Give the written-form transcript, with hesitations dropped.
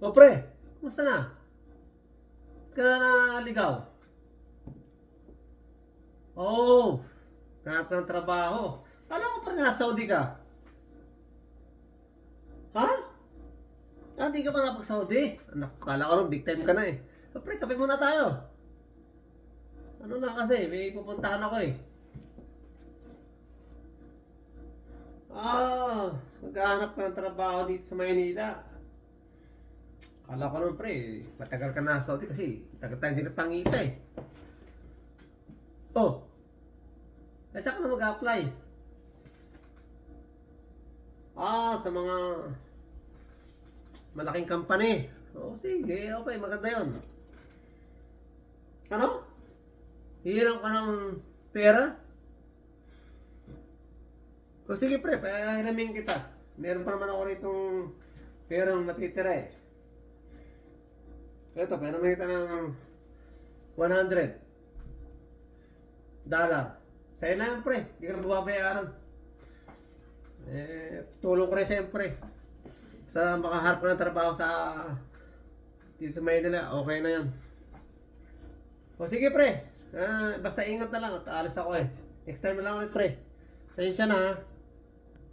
O pre, kumusta na? Ba't ka na naligaw? Oo, hanap ka ng trabaho. Kala ko pa nasa Saudi ka. Ha? Ah, hindi ka pa napag-Saudi? Anak, kala ko rin big time ka na eh. O pre, kape muna tayo. Ano na kasi, may pupuntahan ako eh. Ah, maghahanap ka ng trabaho dito sa Maynila. Kala ko naman pre, matagal ka na sa Saudi kasi tagal tayo hindi napangita eh. Oh, saan ka na mag-apply? Ah, sa mga malaking company. Oh, sige, okay, maganda yon. Ano? Hihiram ka ng pera? O sige pre, pahiramin kita. Meron pa naman ako ritong perang natitira eh. Ito, pahiramin kita ng $100. Sa'yo na yan pre, hindi ka na mababayaran. Tulong ko rin siyempre. Sa makaharap ko ng trabaho sa dito sa Maynila, okay na yan. O sige pre, basta ingat na lang at alis ako eh. Next time na lang ulit pre. Pasensya na ha.